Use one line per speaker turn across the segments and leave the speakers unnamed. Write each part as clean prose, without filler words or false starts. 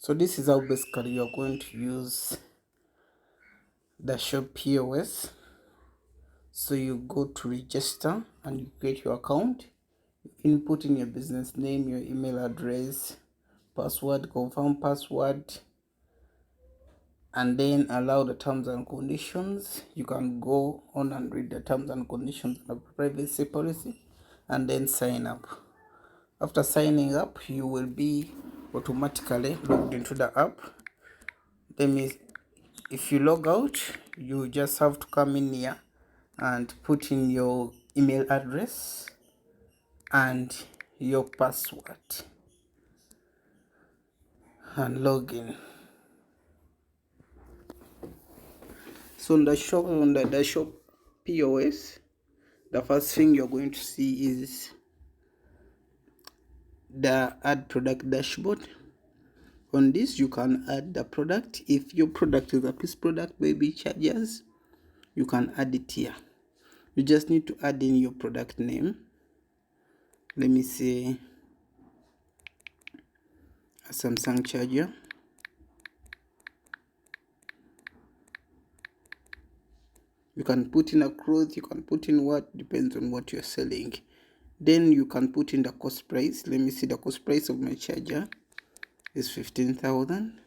So this is how basically you're going to use DaShop POS. So you go to register and you create your account. You input in your business name, your email address, password, confirm password, and then allow the terms and conditions. You can go on and read the terms and conditions of the privacy policy and then sign up. After signing up, you will be automatically logged into the app. If you log out, you just have to come in here and put in your email address and your password and log in. So on the DaShop POS, the first thing you're going to see is the add product dashboard. On this, you can add the product. If your product is a piece product, baby chargers, you can add it here. You just need to add in your product name. Let me say a Samsung charger. You can put in a cloth, you can put in what, depends on what you're selling. Then you can put in the cost price. Let me see, the cost price of my charger is 15,000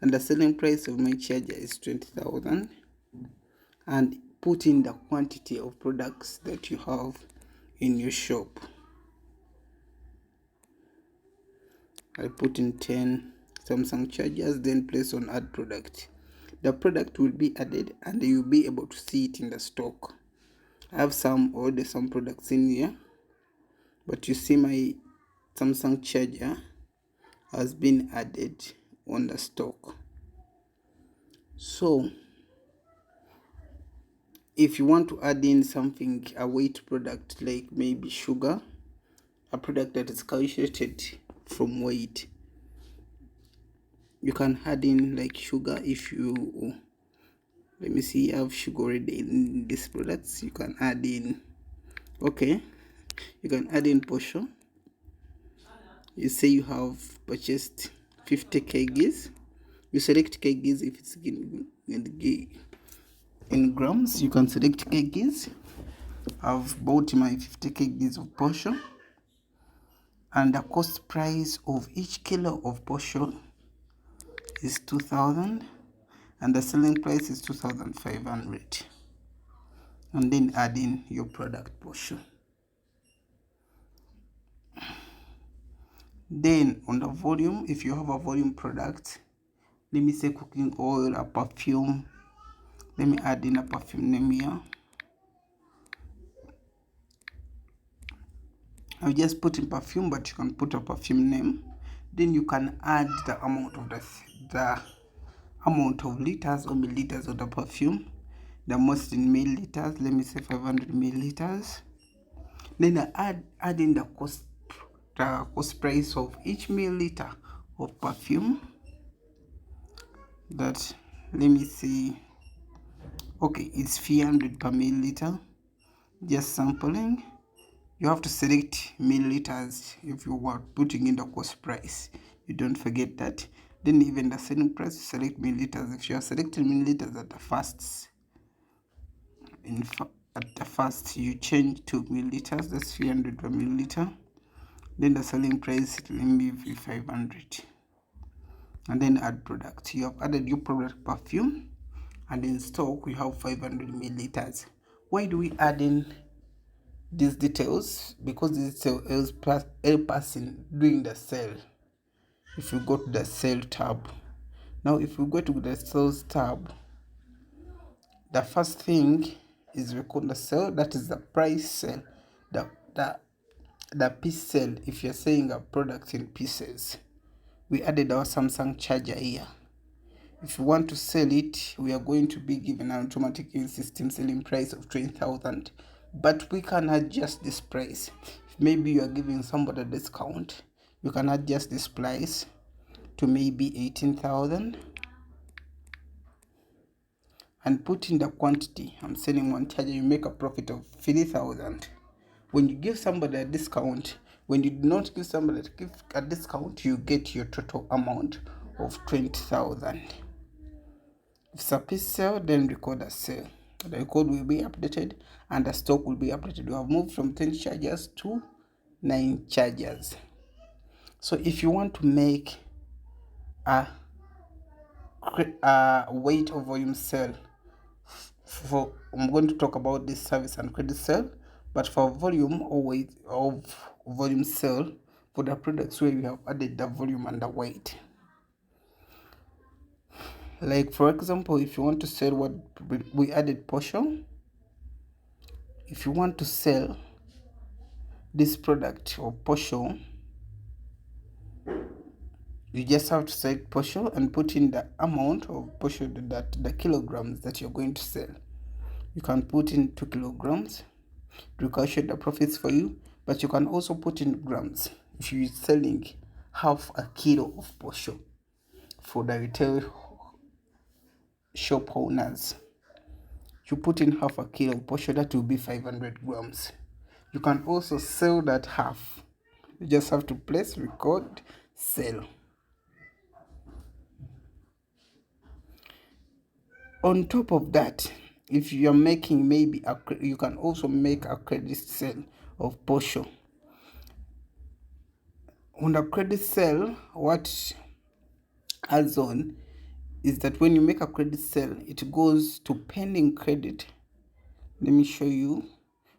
and the selling price of my charger is 20,000, and put in the quantity of products that you have in your shop. I put in 10 Samsung chargers, then place on add product. The product will be added and you'll be able to see it in the stock. I have some products in here, but you see my Samsung charger has been added on the stock. So if you want to add in something, a weight product like maybe sugar, a product that is calculated from weight, you can add in like sugar. If you, let me see, you have sugar already in these products, you can add in, okay, you can add in portion. You say you have purchased 50 kgs, you select kgs. If it's in grams, you can select kgs. I've bought my 50 kgs of portion, and the cost price of each kilo of portion is 2,000 and the selling price is 2,500. And then add in your product portion. Then on the volume, if you have a volume product, let me say cooking oil, a perfume, let me add in a perfume name here. I'll just put in perfume, but you can put a perfume name. Then you can add the amount of the amount of liters or milliliters of the perfume, the most in milliliters. Let me say 500 milliliters. Then I add in the cost price of each milliliter of perfume. That, let me see, okay, it's 300 per milliliter. Just sampling. You have to select milliliters if you are putting in the cost price. You don't forget that. Then even the selling price, select milliliters. If you are selecting milliliters at the first, you change to milliliters. That's 300 per milliliter. Then the selling price, let me be 500. And then add product. You have added your product perfume, and in stock we have 500 milliliters. Why do we add in these details? Because this help us in doing the sale. If you go to the sale tab, now if we go to the sales tab, the first thing is record the sale, that is the price sale, the piece sale. If you're saying a product in pieces, we added our Samsung charger here. If you want to sell it, we are going to be given an automatic in-system selling price of 20,000, but we can adjust this price. If maybe you are giving somebody a discount, you can adjust this price to maybe 18,000 and put in the quantity. I'm selling one charger, you make a profit of 3,000. When you give somebody a discount, when you do not give somebody a discount, you get your total amount of 20,000. If it's a piece sale, then record as sale. The record will be updated and the stock will be updated. We have moved from 10 charges to 9 charges. So if you want to make a weight or volume sale, I'm going to talk about this service and credit sale, but for volume or weight of volume sale, for the products where we have added the volume and the weight. Like for example, if you want to sell what we added portion, if you want to sell this product or portion, you just have to select portion and put in the amount of portion, that the kilograms that you're going to sell. You can put in 2 kilograms to calculate the profits for you, but you can also put in grams if you're selling half a kilo of portion for the retail shop owners. You put in half a kilo of portion, that will be 500 grams. You can also sell that half. You just have to place, record, sell. On top of that, if you're making maybe you can also make a credit sale of portion. On a credit sale, what adds on is that when you make a credit sale, it goes to pending credit. Let me show you.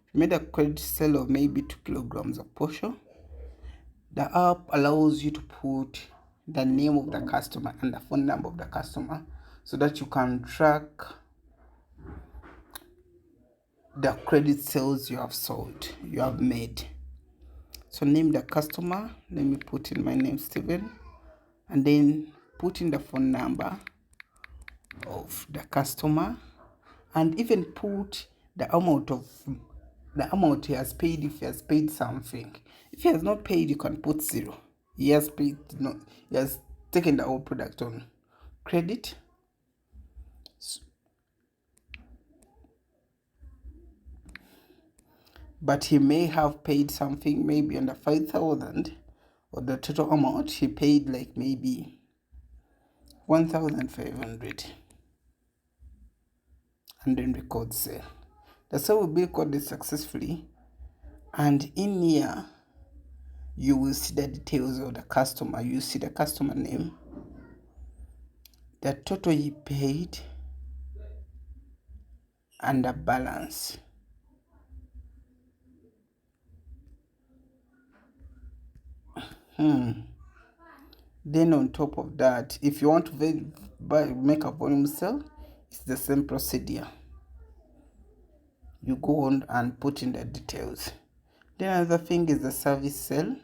If you made a credit sale of maybe 2 kilograms of portion, the app allows you to put the name of the customer and the phone number of the customer so that you can track the credit sales you have made. So name the customer. Let me put in my name, Steven, and then put in the phone number of the customer, and even put the amount he has paid. If he has paid something, if he has not paid, you can put 0. He has paid, no, he has taken the old product on credit. But he may have paid something maybe under 5,000, or the total amount he paid like maybe 1,500, and then record sale. The sale will be recorded successfully, and in here you will see the details of the customer. You see the customer name, the total he paid, and the balance. Then on top of that, if you want to make a volume sale, it's the same procedure. You go on and put in the details. Then another thing is the service sale.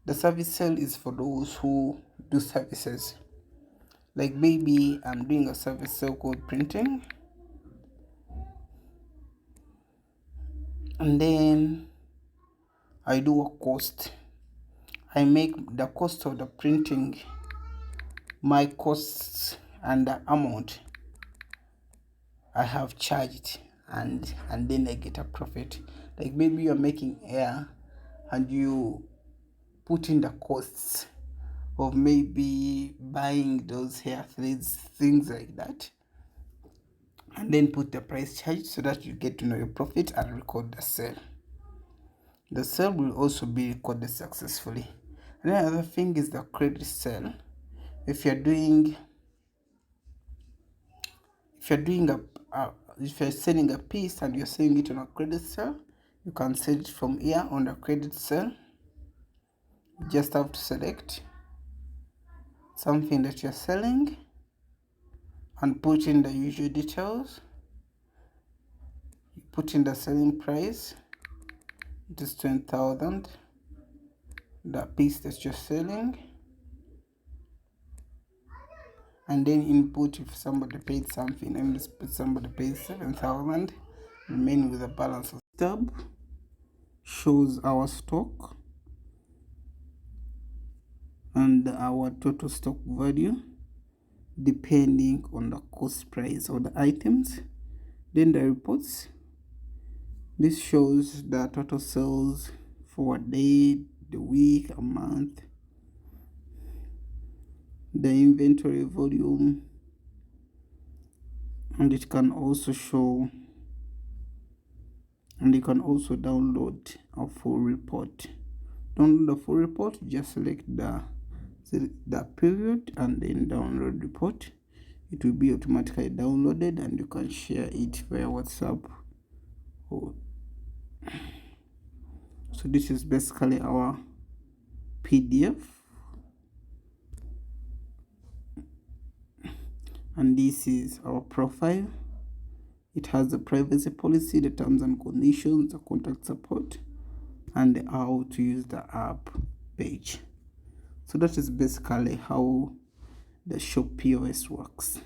The service sale is for those who do services. Like maybe I'm doing a service sale called printing, and then I do a cost. I make the cost of the printing my costs and the amount I have charged, and then I get a profit. Like maybe you're making hair and you put in the costs of maybe buying those hair threads, things like that, and then put the price charge so that you get to know your profit and record the sale. The sale will also be recorded successfully. And another thing is the credit sale. If you're selling a piece and you're selling it on a credit sale, you can sell it from here on the credit sale. You just have to select something that you're selling and put in the usual details. You put in the selling price, it is 20,000, the piece that you're selling, and then input if somebody paid something. Let me just put somebody paid 7,000, remaining with a balance of tab. Shows our stock and our total stock value depending on the cost price of the items. Then the reports. This shows the total sales for a day, the week, a month, the inventory volume, and it can also show, and you can also download a full report. Download the full report, just select the period and then download report. It will be automatically downloaded and you can share it via WhatsApp. So this is basically our PDF, and this is our profile. It has the privacy policy, the terms and conditions, the contact support, and the how to use the app page. So that is basically how the DaShop POS works.